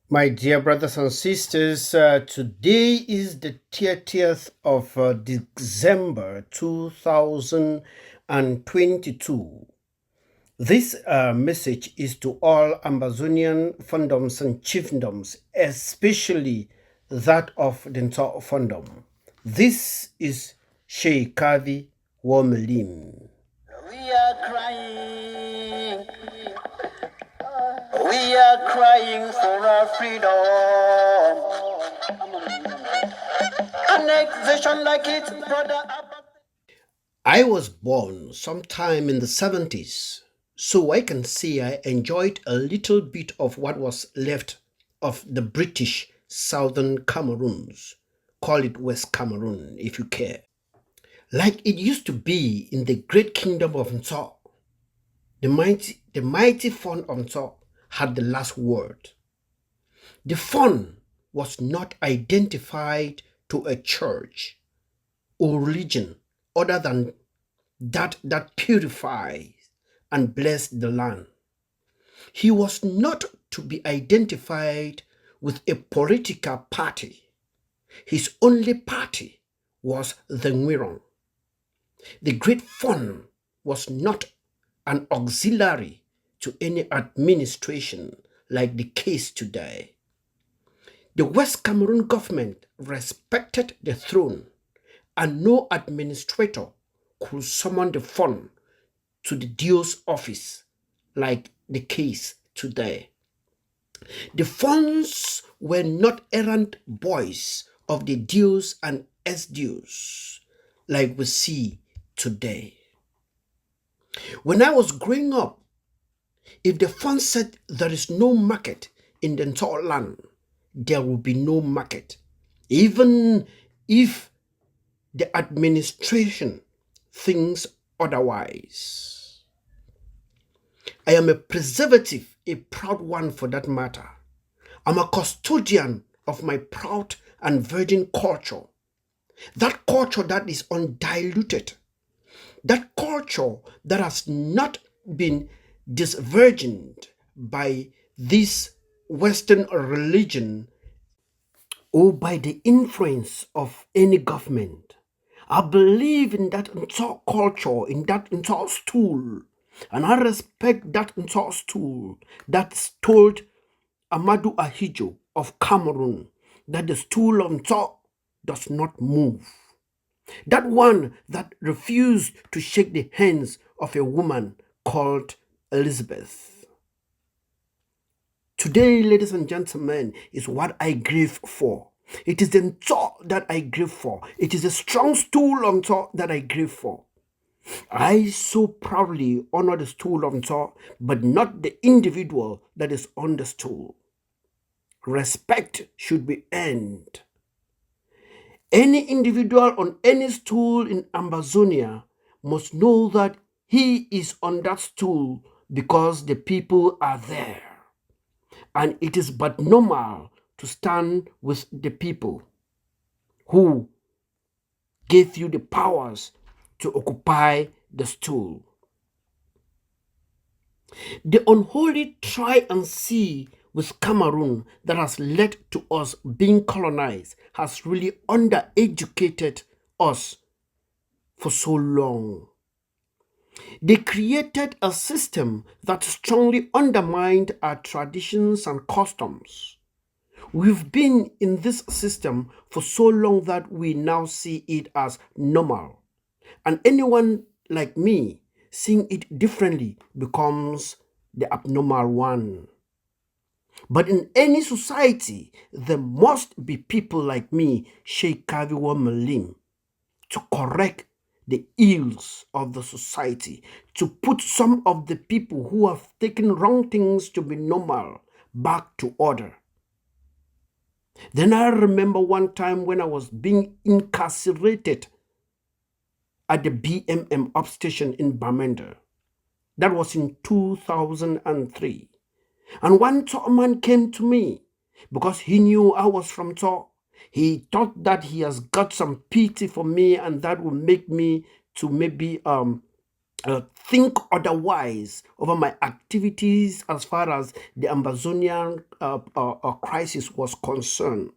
My dear brothers and sisters, today is the 30th of December 2022. This message is to all Ambazonian fondoms and chiefdoms, especially that of the Nso fondom. This is Sheikh Kavi Womelim. We are crying. We are crying for our freedom. Annexation like its brother. I was born sometime in the 70s, so I can say I enjoyed a little bit of what was left of the British Southern Cameroons. Call it West Cameroon if you care. Like it used to be in the great kingdom of Nso. The mighty Fon of Nso had the last word. The Fon was not identified to a church or religion other than that purifies and bless the land. He was not to be identified with a political party. His only party was the Nwiron. The great Fon was not an auxiliary to any administration like the case today. The West Cameroon government respected the throne, and no administrator could summon the Fon to the Dio's office like the case today. The Fons were not errant boys of the Dios and ex-Dios like we see today. When I was growing up, if the Fon said there is no market in the entire land, there will be no market, even if the administration thinks otherwise. I am a preservative, a proud one for that matter. I'm a custodian of my proud and virgin culture. That culture that is undiluted. That culture that has not been disvirgined by this Western religion or by the influence of any government. I believe in that entire culture, in that entire stool, and I respect that entire stool that told Amadou Ahidjo of Cameroon that the stool of Nso does not move. That one that refused to shake the hands of a woman called Elizabeth. Today, ladies and gentlemen, is what I grieve for. It is the Nso that I grieve for. It is a strong stool on Nso that I grieve for. I so proudly honor the stool of Nso, but not the individual that is on the stool. Respect should be earned. Any individual on any stool in Ambazonia must know that he is on that stool because the people are there. And it is but normal to stand with the people who gave you the powers to occupy the stool. The unholy try and see with Cameroon that has led to us being colonized has really undereducated us for so long. They created a system that strongly undermined our traditions and customs. We've been in this system for so long that we now see it as normal. And anyone like me seeing it differently becomes the abnormal one. But in any society, there must be people like me, Sheikh Kavi Womelim, to correct the ills of the society, to put some of the people who have taken wrong things to be normal back to order. Then I remember one time when I was being incarcerated at the BMM upstation in Bamenda. That was in 2003. And one Tso man came to me because he knew I was from Tso. He thought that he has got some pity for me and that will make me to maybe think otherwise over my activities as far as the Ambazonian crisis was concerned.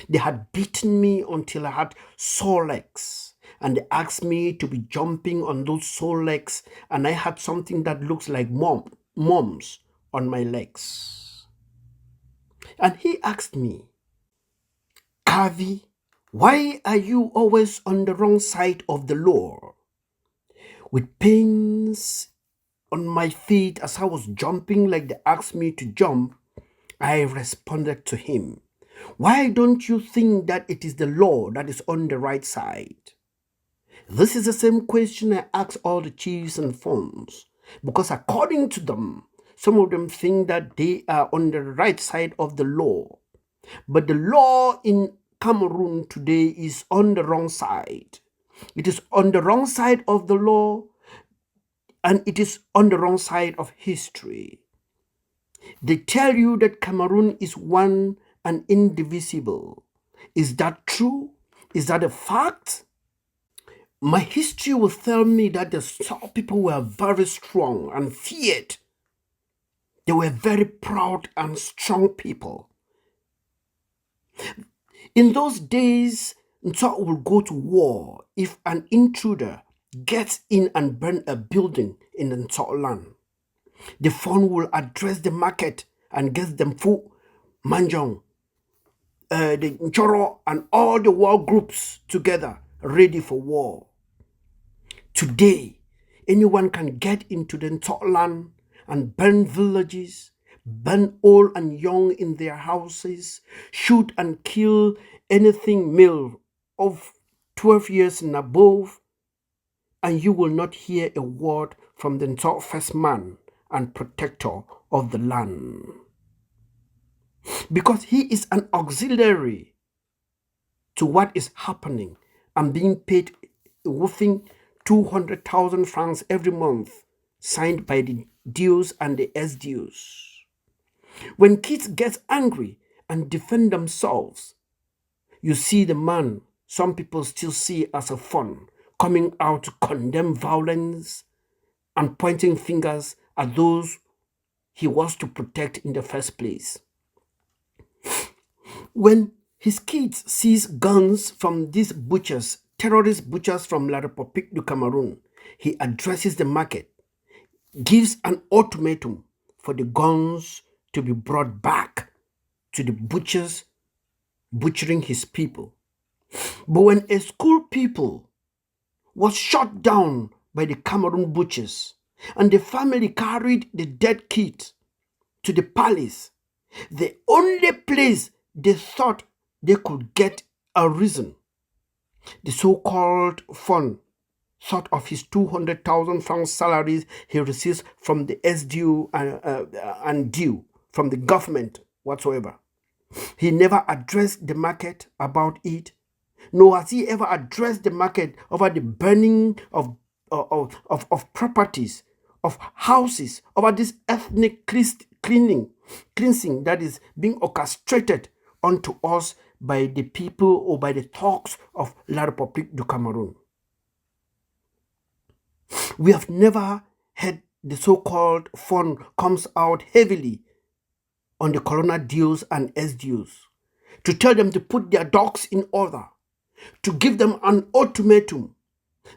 They had beaten me until I had sore legs, and they asked me to be jumping on those sore legs, and I had something that looks like mumps on my legs. And he asked me, Kavi, why are you always on the wrong side of the law? With pains on my feet as I was jumping like they asked me to jump, I responded to him, why don't you think that it is the law that is on the right side? This is the same question I ask all the chiefs and Fons, because according to them, some of them think that they are on the right side of the law. But the law in Cameroon today is on the wrong side. It is on the wrong side of the law, and it is on the wrong side of history. They tell you that Cameroon is one and indivisible. Is that true? Is that a fact? My history will tell me that the Saw people were very strong and feared. They were very proud and strong people. In those days, Nso will go to war if an intruder gets in and burn a building in the Nso land. The Fon will address the market and get them full Manjong, the Nchoro, and all the war groups together, ready for war. Today, anyone can get into the Nso land and burn villages, burn old and young in their houses, shoot and kill anything male of 12 years and above, and you will not hear a word from the Nso first man and protector of the land. Because he is an auxiliary to what is happening and being paid a whopping 200,000 francs every month, signed by the dues and the SDUs. When kids get angry and defend themselves, you see the man some people still see as a fun coming out to condemn violence and pointing fingers at those he was to protect in the first place. When his kids sees guns from these butchers, terrorist butchers from La République du Cameroon, he addresses the market, gives an ultimatum for the guns to be brought back to the butchers butchering his people. But when a school pupil was shot down by the Cameroon butchers and the family carried the dead kid to the palace, the only place they thought they could get a reason, the so-called Fon thought of his 200,000 francs salaries he receives from the SDU and due from the government whatsoever. He never addressed the market about it, nor has he ever addressed the market over the burning of properties, of houses, over this ethnic cleansing that is being orchestrated unto us by the people or by the talks of La République du Cameroon. We have never had the so-called fund comes out heavily on the colonial deals and SDUs to tell them to put their dogs in order, to give them an ultimatum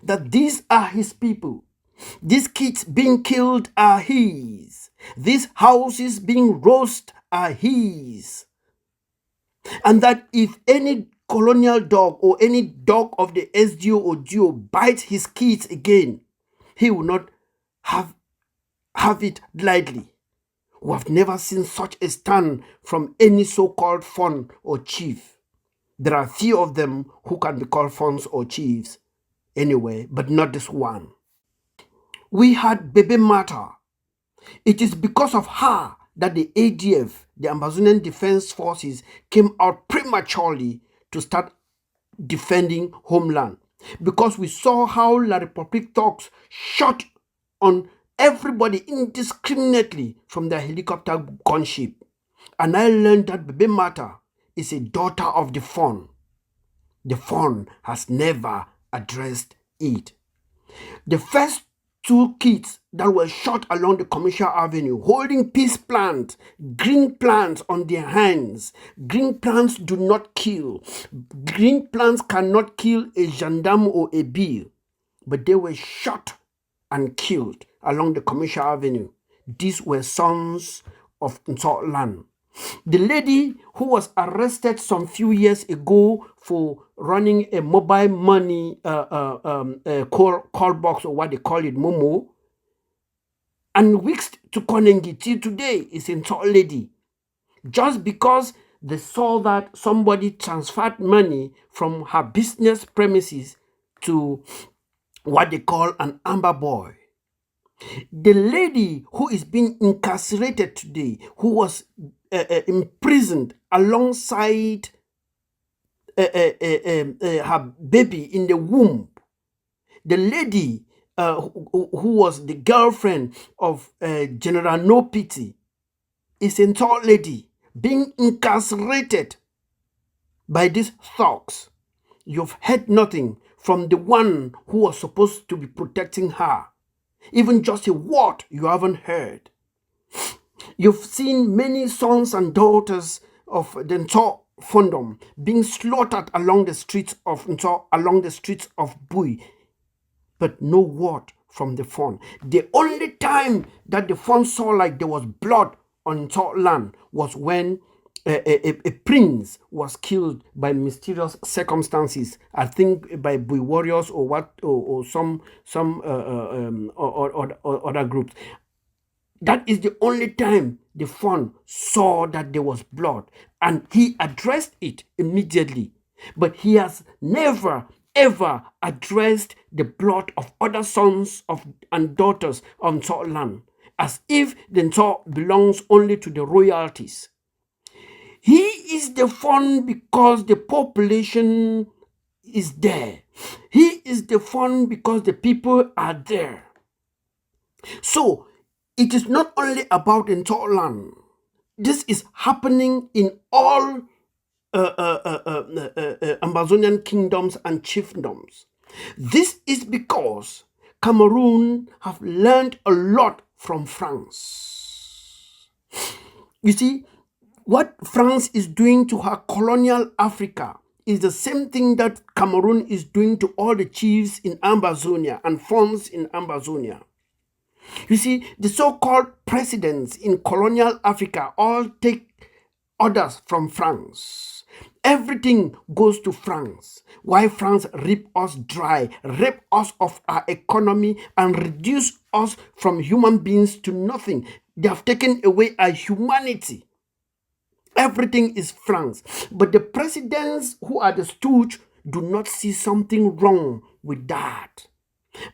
that these are his people. These kids being killed are his. These houses being roasted are his. And that if any colonial dog or any dog of the SDO or GO bites his kids again, he will not have it lightly. We have never seen such a stand from any so-called fon or chief. There are few of them who can be called fons or chiefs anyway, but not this one. We had Bebe Mata. It is because of her that the ADF, the Ambazonian Defense Forces, came out prematurely to start defending homeland. Because we saw how La République talks shot on everybody indiscriminately from their helicopter gunship. And I learned that Baby Mata is a daughter of the Fon. The Fon has never addressed it. The first two kids that were shot along the Commercial Avenue, holding peace plants, green plants on their hands. Green plants do not kill. Green plants cannot kill a gendarme or a bee, but they were shot and killed along the Commercial Avenue. These were sons of Nso land. The lady who was arrested some few years ago for running a mobile money call box, or what they call it, Momo, and whisked to Konengi till today is a Nso lady. Just because they saw that somebody transferred money from her business premises to what they call an amber boy. The lady who is being incarcerated today, who was imprisoned alongside her baby in the womb, the lady who was the girlfriend of General No Pity, is a tall lady being incarcerated by these thugs. You've heard nothing from the one who was supposed to be protecting her. Even just a word you haven't heard. You've seen many sons and daughters of the Nso fandom being slaughtered along the streets of Nso, along the streets of Bui, but no word from the Fon. The only time that the Fon saw like there was blood on Nso land was when a prince was killed by mysterious circumstances. I think by Bui warriors or what, or some other groups. That is the only time the Fon saw that there was blood, and he addressed it immediately. But he has never ever addressed the blood of other sons of and daughters on Nso land, as if the Nso belongs only to the royalties. He is the Fon because the population is there. He is the Fon because the people are there. So it is not only about Nso land. This is happening in all Ambazonian kingdoms and chiefdoms. This is because Cameroon have learned a lot from France. You see, what France is doing to her colonial Africa is the same thing that Cameroon is doing to all the chiefs in Ambazonia and Fons in Ambazonia. You see, the so-called presidents in colonial Africa all take orders from France. Everything goes to France. Why France rip us dry, rip us of our economy, and reduce us from human beings to nothing. They have taken away our humanity. Everything is France. But the presidents who are the stooge do not see something wrong with that.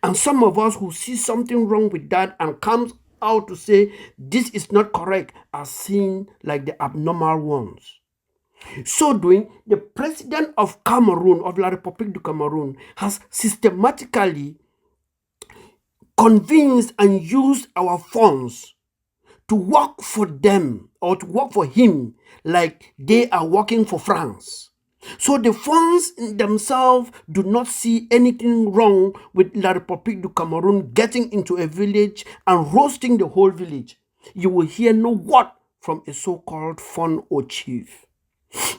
And some of us who see something wrong with that and comes out to say this is not correct are seen like the abnormal ones. So doing, the president of Cameroon, of La République du Cameroon, has systematically convinced and used our funds to work for them or to work for him like they are working for France. So the funds themselves do not see anything wrong with La République du Cameroon getting into a village and roasting the whole village. You will hear no word from a so-called fon or chief.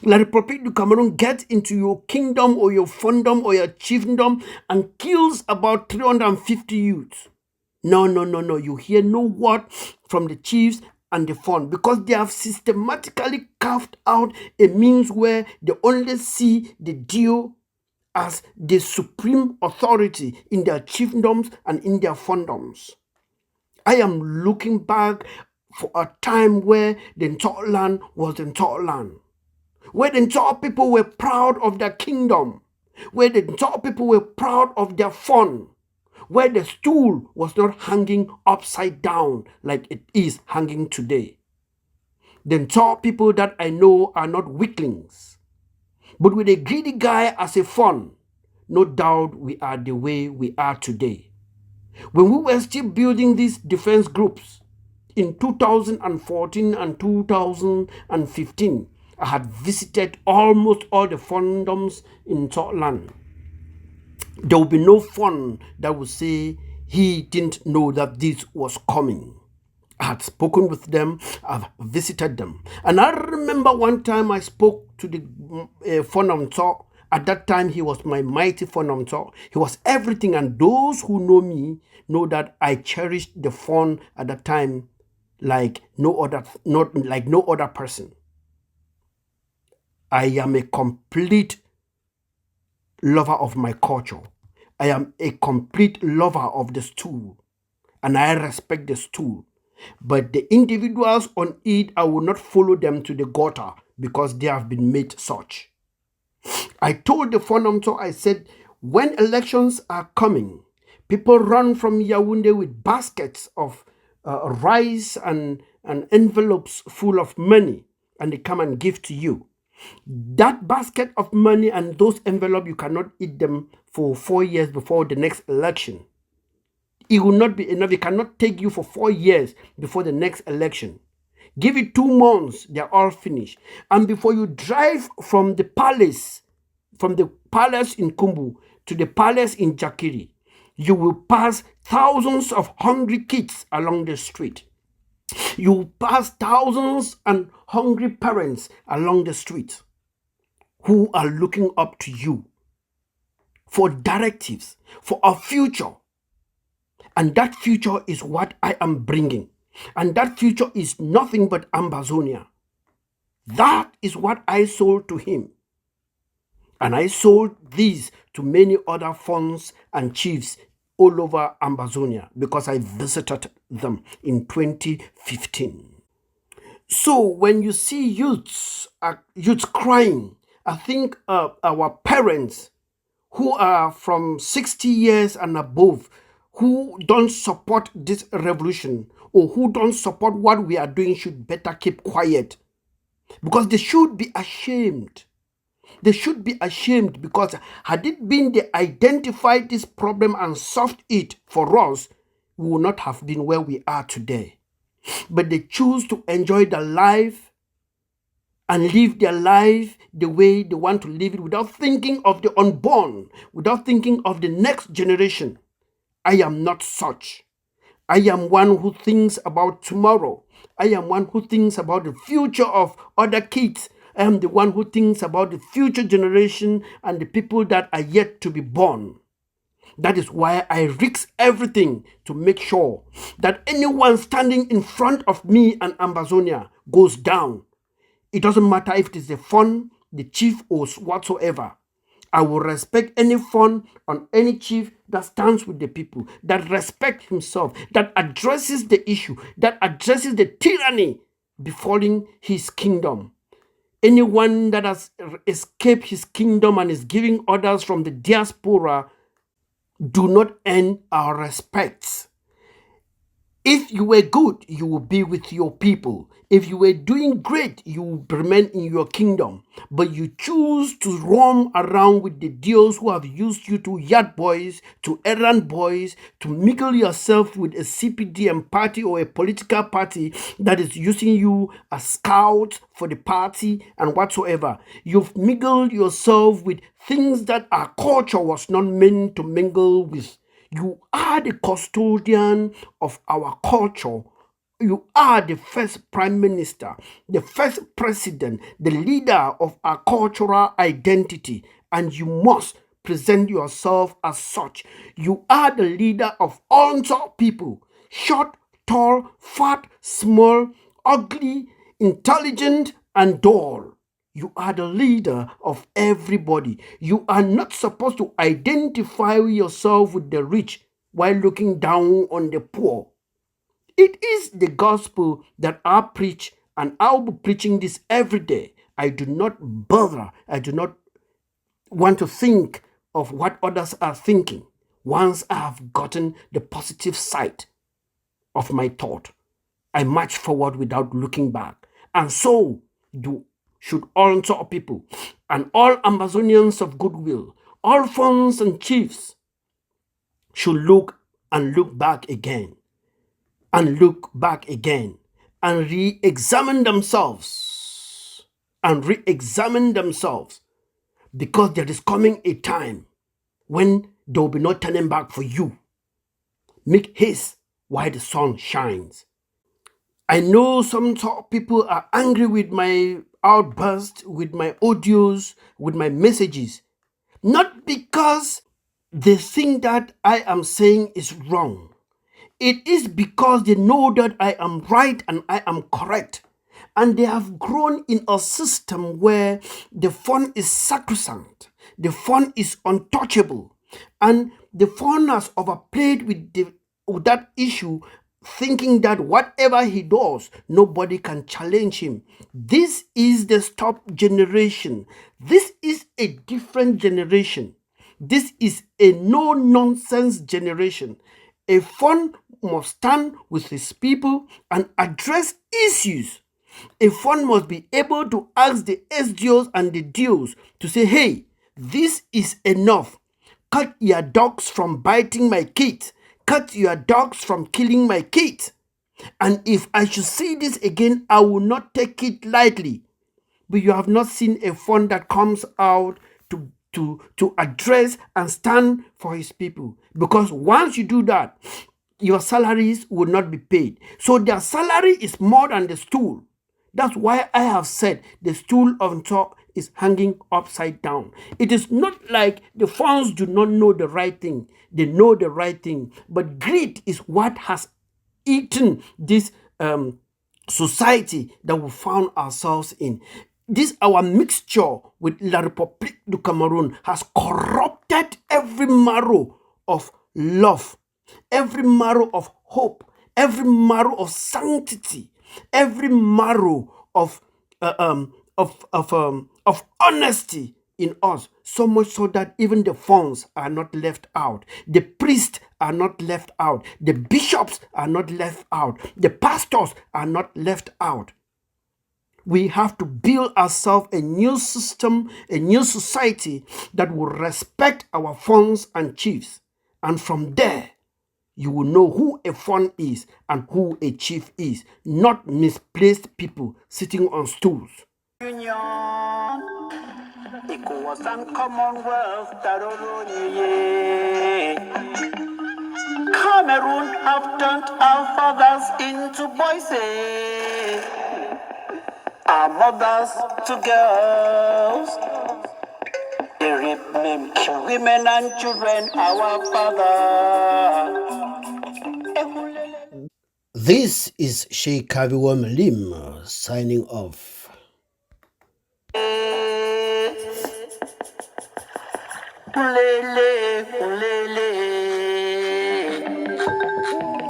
La République du Cameroon gets into your kingdom or your fondom or your chiefdom and kills about 350 youths. No. You hear no word from the chiefs and the Fon because they have systematically carved out a means where they only see the Dio as the supreme authority in their chiefdoms and in their fondoms. I am looking back for a time where the Nso land was the Nso land, where the Nso people were proud of their kingdom, where the Nso people were proud of their Fon, where the stool was not hanging upside down like it is hanging today. The Nso people that I know are not weaklings, but with a greedy guy as a Fon, no doubt we are the way we are today. When we were still building these defense groups in 2014 and 2015, I had visited almost all the fondoms in Scotland. There will be no fund that will say he didn't know that this was coming. I had spoken with them, I've visited them. And I remember one time I spoke to the Fon of Nso. At that time, he was my mighty Fon of Nso. He was everything. And those who know me know that I cherished the Fon at that time like no other person. I am a complete lover of my culture. I am a complete lover of the stool. And I respect the stool. But the individuals on it, I will not follow them to the gutter because they have been made such. I told the Fon of Nso, I said, when elections are coming, people run from Yaoundé with baskets of rice and envelopes full of money, and they come and give to you. That basket of money and those envelopes, you cannot eat them for 4 years before the next election. It will not be enough. It cannot take you for 4 years before the next election. Give it 2 months, they're all finished. And before you drive from the palace in Kumbu to the palace in Jakiri, you will pass thousands of hungry kids along the street. You will pass thousands and hungry parents along the street who are looking up to you for directives, for a future. And that future is what I am bringing. And that future is nothing but Ambazonia. That is what I sold to him. And I sold these to many other funds and chiefs all over Ambazonia because I visited them in 2015. So when you see youths crying, I think our parents who are from 60 years and above, who don't support this revolution or who don't support what we are doing should better keep quiet. Because they should be ashamed. They should be ashamed because had it been they identified this problem and solved it for us, we would not have been where we are today. But they choose to enjoy their life and live their life the way they want to live it without thinking of the unborn, without thinking of the next generation. I am not such. I am one who thinks about tomorrow. I am one who thinks about the future of other kids. I am the one who thinks about the future generation and the people that are yet to be born. That is why I risk everything to make sure that anyone standing in front of me and Ambazonia goes down. It doesn't matter if it is the Fon, the chief, or whatsoever. I will respect any Fon on any chief that stands with the people, that respects himself, that addresses the issue, that addresses the tyranny befalling his kingdom. Anyone that has escaped his kingdom and is giving others from the diaspora do not earn our respects. If you were good, you will be with your people. If you were doing great, you will remain in your kingdom. But you choose to roam around with the deals who have used you to yard boys, to errand boys, to mingle yourself with a CPDM party or a political party that is using you as scout for the party and whatsoever. You've mingled yourself with things that our culture was not meant to mingle with. You are the custodian of our culture. You are the first prime minister, the first president, the leader of our cultural identity, and you must present yourself as such. You are the leader of all people, short, tall, fat, small, ugly, intelligent, and dull. You are the leader of everybody. You are not supposed to identify yourself with the rich while looking down on the poor. It is the gospel that I preach, and I'll be preaching this every day. I do not bother. I do not want to think of what others are thinking. Once I have gotten the positive side of my thought, I march forward without looking back. And so should all people and all Ambazonians of goodwill, all Fons and chiefs should look and look back again, and look back again, and re-examine themselves, and re-examine themselves, because there is coming a time when there will be no turning back for you. Make haste while the sun shines. I know some people are angry with my outburst, with my audios, with my messages, not because they think that I am saying is wrong. It is because they know that I am right and I am correct. And they have grown in a system where the fun is sacrosanct, the fun is untouchable, and the fun has overplayed with that issue, thinking that whatever he does, nobody can challenge him. This is the stop generation. This is a different generation. This is a no-nonsense generation. A Fon must stand with his people and address issues. A Fon must be able to ask the SDOs and the DOs to say, hey, this is enough. Cut your dogs from biting my kids. Cut your dogs from killing my kids. And if I should see this again, I will not take it lightly. But you have not seen a fund that comes out to address and stand for his people. Because once you do that, your salaries will not be paid. So their salary is more than the stool. That's why I have said the stool on top is hanging upside down. It is not like the funds do not know the right thing. They know the right thing. But greed is what has eaten this society that we found ourselves in. This our mixture with La République du Cameroon has corrupted every marrow of love, every marrow of hope, every marrow of sanctity, every marrow of honesty in us, so much so that even the funds are not left out, the priests are not left out, the bishops are not left out, the pastors are not left out. We have to build ourselves a new system, a new society that will respect our funds and chiefs. And from there, you will know who a fund is and who a chief is, not misplaced people sitting on stools. Union, ECOWAS and Commonwealth, Cameroon have turned our fathers into boys, our mothers to girls. They rape men, kill women and children, our father. This is Sheikh Kaviwa Malim signing off.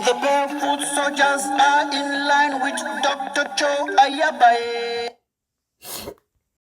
The barefoot soldiers are in line with Dr. Cho Ayabaye.